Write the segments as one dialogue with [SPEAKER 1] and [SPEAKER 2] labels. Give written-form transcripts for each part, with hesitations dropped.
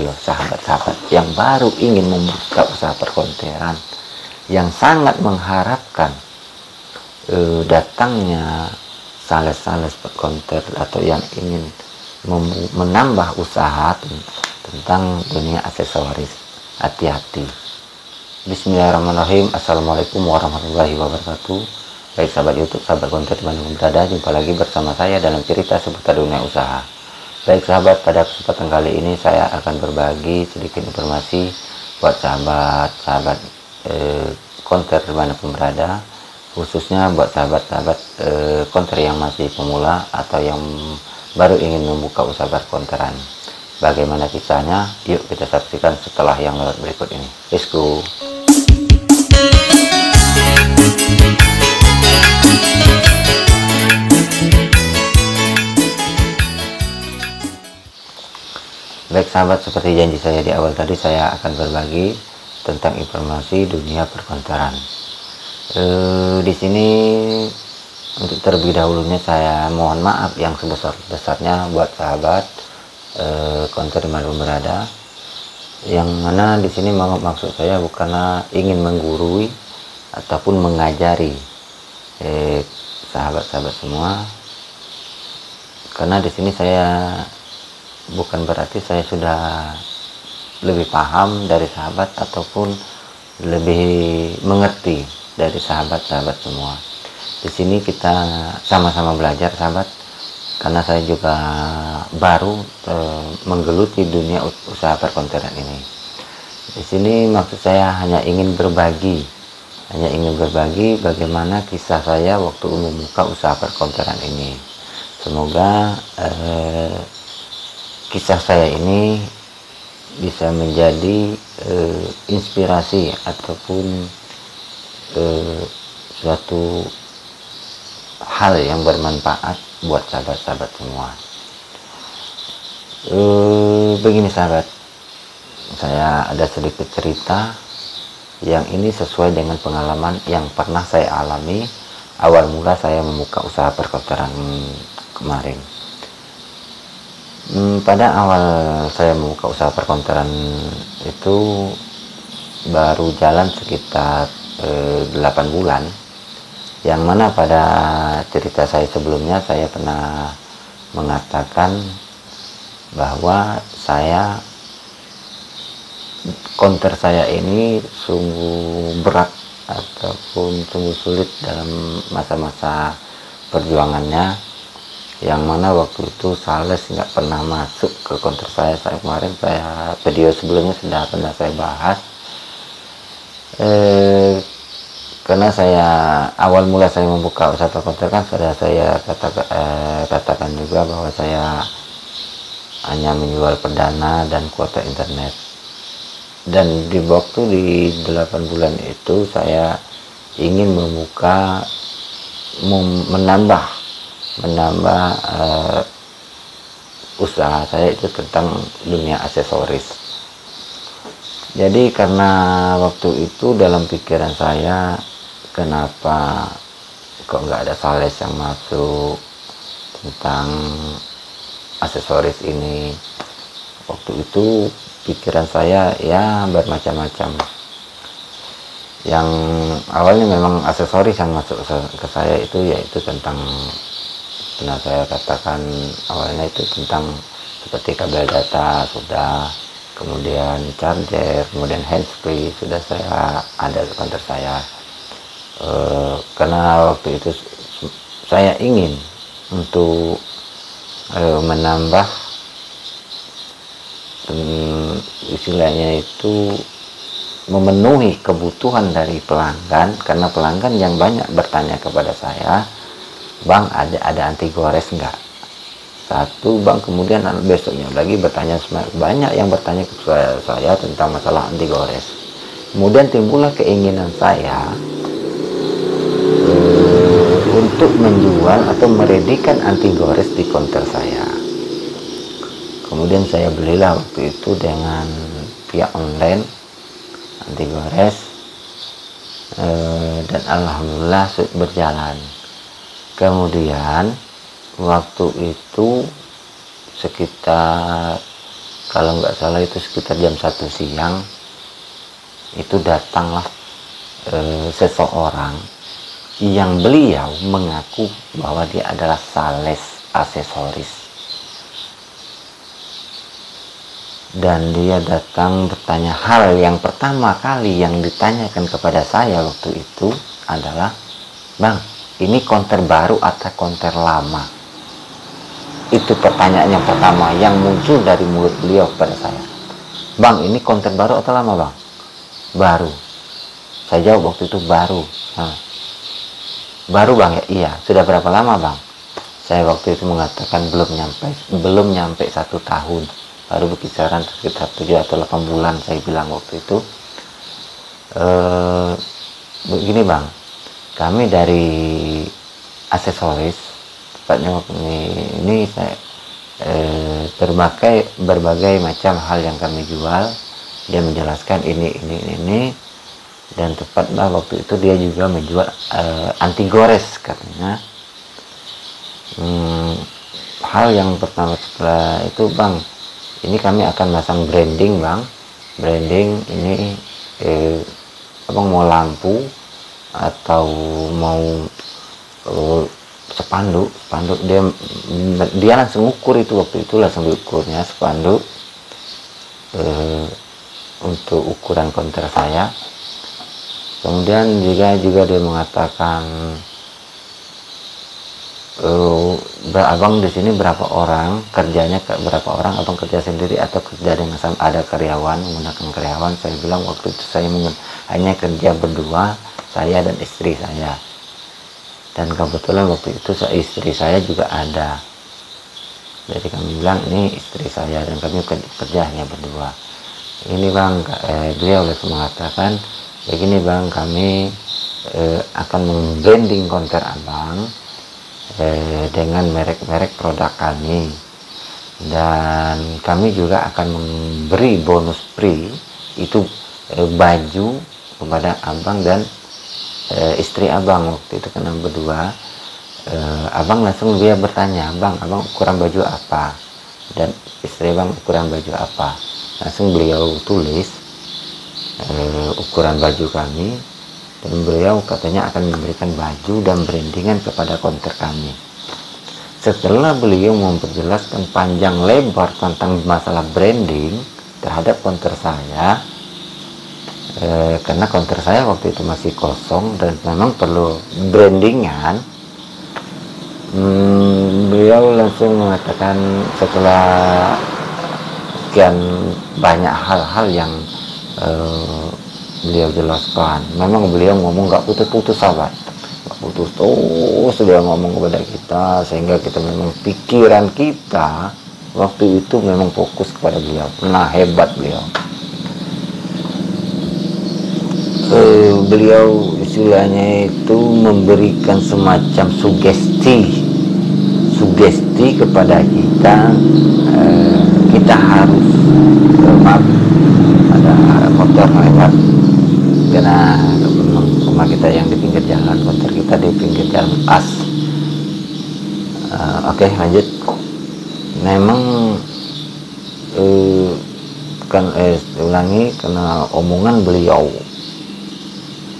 [SPEAKER 1] loh sahabat-sahabat yang baru ingin membuka usaha perkonteran, yang sangat mengharapkan datangnya sales-sales perkonter atau yang ingin menambah usaha tentang dunia aksesoris. Hati-hati. Bismillahirrahmanirrahim. Assalamualaikum warahmatullahi wabarakatuh. Baik sahabat YouTube, sahabat konten dimanapun berada, jumpa lagi bersama saya dalam cerita seputar dunia usaha. Baik sahabat, pada kesempatan kali ini saya akan berbagi sedikit informasi buat sahabat konter dimanapun berada, khususnya buat sahabat-sahabat konter yang masih pemula atau yang baru ingin membuka usaha perkonteran. Bagaimana kisahnya? Yuk kita saksikan setelah yang lewat berikut ini. Let's go. Baik sahabat, seperti janji saya di awal tadi, saya akan berbagi tentang informasi dunia perkonteran. Di sini untuk terlebih dahulunya saya mohon maaf yang sebesar-besarnya buat sahabat konter dimanapun berada, yang mana di sini maksud saya bukanlah ingin menggurui ataupun mengajari sahabat-sahabat semua, karena di sini saya bukan berarti saya sudah lebih paham dari sahabat ataupun lebih mengerti dari sahabat-sahabat semua. Di sini kita sama-sama belajar sahabat, karena saya juga baru menggeluti dunia usaha perkonteran ini. Di sini maksud saya hanya ingin berbagi bagaimana kisah saya waktu membuka usaha perkonteran ini. Semoga kisah saya ini bisa menjadi inspirasi ataupun suatu hal yang bermanfaat buat sahabat-sahabat semua. Begini sahabat, saya ada sedikit cerita yang ini sesuai dengan pengalaman yang pernah saya alami awal mula saya membuka usaha perkonteran kemarin. Pada awal saya membuka usaha perkonteran itu baru jalan sekitar 8 bulan, yang mana pada cerita saya sebelumnya saya pernah mengatakan bahwa konter saya ini sungguh berat ataupun sungguh sulit dalam masa-masa perjuangannya, yang mana waktu itu sales nggak pernah masuk ke konter saya. Kemarin video sebelumnya sudah pernah saya bahas, karena saya awal mula saya membuka usaha perkonteran sudah saya katakan juga bahwa saya hanya menjual perdana dan kuota internet, dan di waktu di 8 bulan itu saya ingin menambah usaha saya itu tentang dunia aksesoris. Jadi karena waktu itu dalam pikiran saya, kenapa kok nggak ada sales yang masuk tentang aksesoris ini. Waktu itu pikiran saya ya bermacam-macam. Yang awalnya memang aksesoris yang masuk ke saya itu yaitu tentang, pernah saya katakan awalnya itu tentang seperti kabel data sudah, kemudian charger, kemudian handsfree sudah saya ada di konter saya. Karena waktu itu saya ingin untuk menambah istilahnya itu memenuhi kebutuhan dari pelanggan, karena pelanggan yang banyak bertanya kepada saya, "Bang, ada anti gores enggak?" Satu bang, kemudian besoknya lagi bertanya, banyak yang bertanya ke saya tentang masalah anti gores. Kemudian timbullah keinginan saya untuk menjual atau meredikan anti gores di konter saya. Kemudian saya belilah waktu itu dengan via online anti gores, dan alhamdulillah berjalan. Kemudian waktu itu sekitar kalau nggak salah itu sekitar jam 1 siang, itu datanglah seseorang yang beliau mengaku bahwa dia adalah sales aksesoris. Dan dia datang bertanya, hal yang pertama kali yang ditanyakan kepada saya waktu itu adalah, "Bang, ini konter baru atau konter lama?" Itu pertanyaan yang pertama yang muncul dari mulut beliau kepada saya. "Bang, ini konter baru atau lama, Bang?" "Baru." Saya jawab waktu itu, "Baru." Nah, "Baru, Bang, ya?" "Iya." "Sudah berapa lama, Bang?" Saya waktu itu mengatakan belum nyampe 1 tahun, baru berkisaran sekitar 7 atau 8 bulan. Saya bilang waktu itu, "Begini, Bang, kami dari aksesoris, tepatnya ini saya berbagai macam hal yang kami jual." Dia menjelaskan ini, dan tepatnya waktu itu dia juga menjual anti gores katanya. Hal yang pertama setelah itu, "Bang, ini kami akan masang branding, Bang. Branding ini Abang mau lampu atau mau spanduk?" Dia langsung ukur itu, waktu itu langsung diukurnya spanduk untuk ukuran konter saya. Kemudian juga dia mengatakan, "Abang di sini berapa orang kerjanya, berapa orang abang kerja sendiri atau kerja dengan ada karyawan, menggunakan karyawan?" Saya bilang waktu itu saya hanya kerja berdua, saya dan istri saya. Dan kebetulan waktu itu istri saya juga ada. Jadi kami bilang ini istri saya dan kami kerja hanya berdua. "Ini, Bang," beliau langsung mengatakan, "Begini, Bang, kami akan membranding konter abang dengan merek-merek produk kami, dan kami juga akan memberi bonus free itu baju kepada abang dan istri abang." Waktu itu kena berdua. Abang langsung dia bertanya, "Bang, abang ukuran baju apa?" Dan istri abang ukuran baju apa? Langsung beliau tulis ukuran baju kami, dan beliau katanya akan memberikan baju dan brandingan kepada konter kami. Setelah beliau memperjelaskan panjang lebar tentang masalah branding terhadap konter saya, karena konter saya waktu itu masih kosong dan memang perlu brandingan, beliau langsung mengatakan setelah sekian banyak hal-hal yang beliau jelaskan, memang beliau ngomong nggak putus-putus, sahabat, nggak putus terus dia ngomong kepada kita, sehingga kita memang pikiran kita waktu itu memang fokus kepada beliau. Nah, hebat beliau. Beliau istilahnya itu memberikan semacam sugesti kepada kita. Kita harus maaf, ada motor lewat, karena rumah kita yang di pinggir jalan, konter kita di pinggir jalan Oke, lanjut. Memang ulangi, karena omongan beliau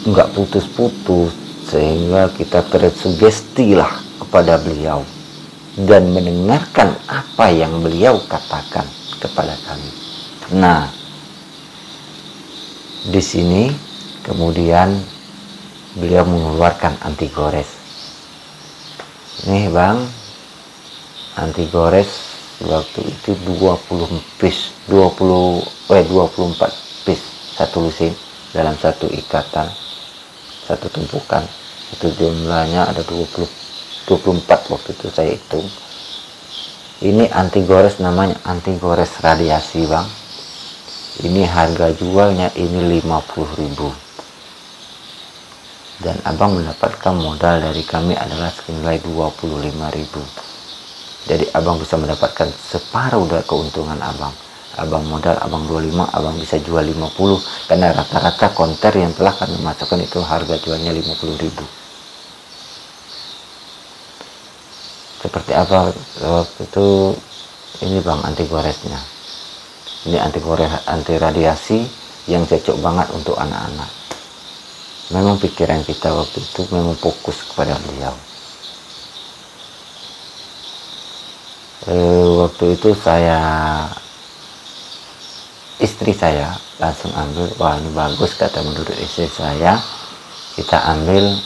[SPEAKER 1] nggak putus-putus, sehingga kita tersugesti lah kepada beliau dan mendengarkan apa yang beliau katakan kepada kami. Nah, di sini kemudian beliau mengeluarkan anti gores. Nih, Bang, anti gores waktu itu 24 piece satu lusin dalam satu ikatan, satu tumpukan. Itu jumlahnya ada 24 waktu itu saya hitung. Ini anti gores, namanya anti gores radiasi, Bang. Ini harga jualnya ini 50.000, dan abang mendapatkan modal dari kami adalah senilai 25.000. Jadi abang bisa mendapatkan separuh dari keuntungan abang. Abang modal abang 25, abang bisa jual 50, karena rata-rata konter yang telah kami masukkan itu harga jualnya 50.000. Seperti apa waktu itu? Ini, Bang, anti goresnya. Ini anti radiasi yang cocok banget untuk anak-anak. Memang pikiran kita waktu itu memang fokus kepada beliau. Waktu itu istri saya langsung ambil, wah ini bagus kata menurut istri saya, kita ambil.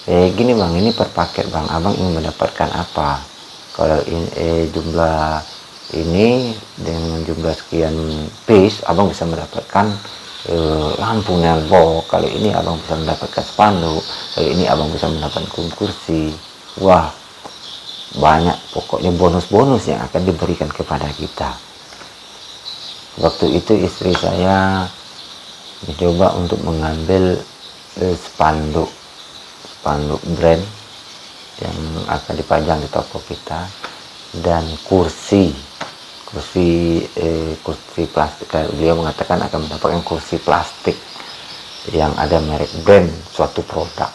[SPEAKER 1] Gini bang, ini per paket bang, abang ingin mendapatkan apa? Kalau jumlah ini dengan jumlah sekian piece, abang bisa mendapatkan lampu nelbo. Kalau ini abang bisa mendapatkan spanduk. Kalau ini abang bisa mendapatkan kursi. Wah, banyak pokoknya bonus-bonus yang akan diberikan kepada kita. Waktu itu istri saya mencoba untuk mengambil spanduk brand yang akan dipajang di toko kita, dan kursi plastik. Beliau mengatakan akan mendapatkan kursi plastik yang ada merek brand suatu produk.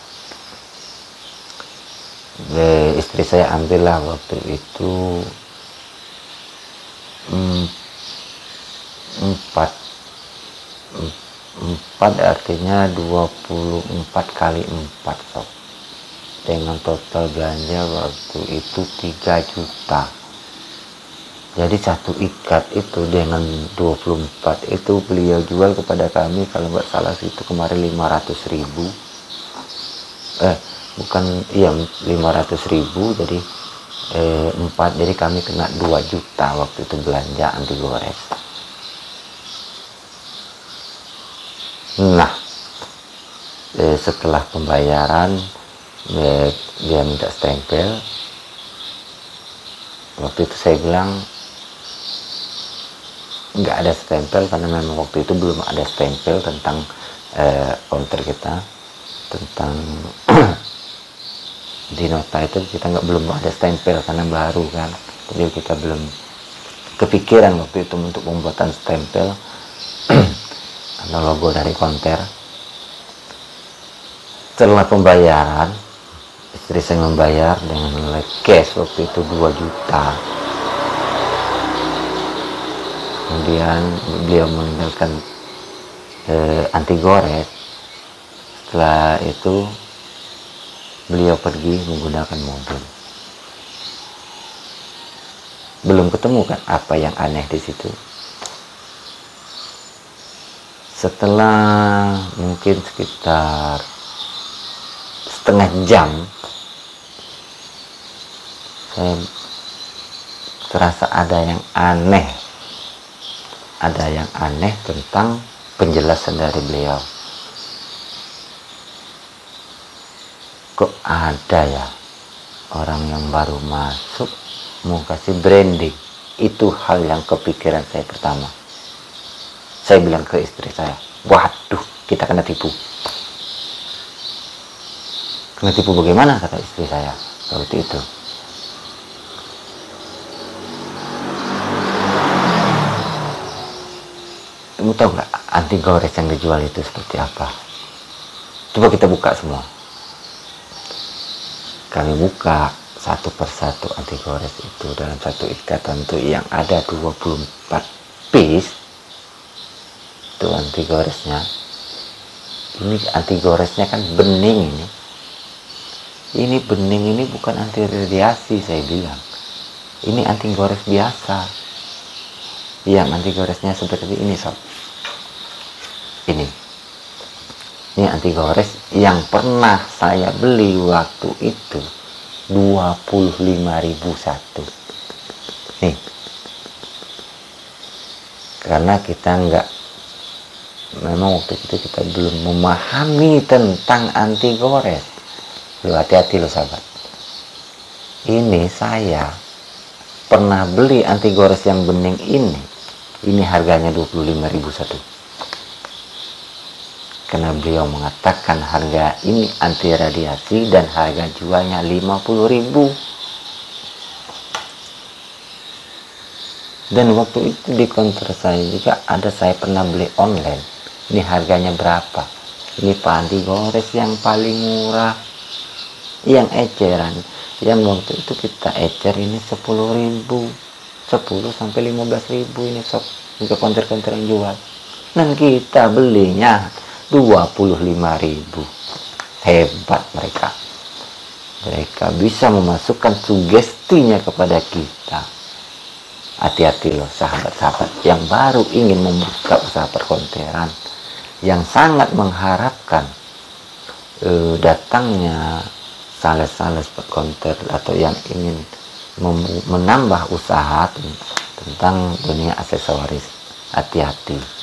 [SPEAKER 1] Istri saya ambillah waktu itu empat, artinya 24 kali 4 sob. Dengan total belanja waktu itu 3 juta. Jadi satu ikat itu dengan 24 itu beliau jual kepada kami, kalau nggak salah itu kemarin 500.000. Bukan, iya 500.000. Jadi 4, jadi kami kena 2 juta waktu itu belanja anti gores. Nah, setelah pembayaran dia minta stempel. Waktu itu saya bilang nggak ada stempel, karena memang waktu itu belum ada stempel tentang counter kita, tentang di nota itu kita belum ada stempel karena baru kan. Jadi kita belum kepikiran waktu itu untuk pembuatan stempel atau logo dari counter. Setelah pembayaran, istri saya membayar dengan nilai cash waktu itu 2 juta. Kemudian beliau meninggalkan anti gores. Setelah itu beliau pergi menggunakan mobil. Belum ketemu kan apa yang aneh di situ. Setelah mungkin sekitar setengah jam, saya terasa ada yang aneh tentang penjelasan dari beliau. Kok ada ya orang yang baru masuk mau kasih branding? Itu hal yang kepikiran saya pertama. Saya bilang ke istri saya, waduh, kita kena tipu. Kena tipu bagaimana, kata istri saya waktu itu. Kamu tahu nggak anti gores yang dijual itu seperti apa? Coba kita buka semua. Kami buka satu persatu anti gores itu dalam satu ikatan tuh yang ada 24 piece. Itu anti goresnya. Ini anti goresnya kan bening ini. Ini bening, ini bukan anti radiasi, saya bilang. Ini anti gores biasa. Yang anti goresnya seperti ini sob. Ini anti gores yang pernah saya beli waktu itu 25.000 satu. Nih, karena kita memang waktu itu kita belum memahami tentang anti gores. Lu hati-hati lo sahabat. Ini saya pernah beli anti gores yang bening ini. Ini harganya 25.000 satu. Karena beliau mengatakan harga ini anti radiasi dan harga jualnya 50.000. Dan waktu itu di counter saya juga ada, saya pernah beli online. Ini harganya berapa? Ini anti gores yang paling murah, yang eceran, yang waktu itu kita ecer ini 10.000, 10 sampai 15.000 ini sob. untuk konter-konter yang jual. Dan kita belinya 25.000. Hebat mereka. Mereka bisa memasukkan sugestinya kepada kita. Hati-hati loh sahabat-sahabat yang baru ingin membuka usaha perkonteran, yang sangat mengharapkan datangnya sales-sales perkonter atau yang ingin menambah usaha tentang dunia aksesoris. Hati-hati.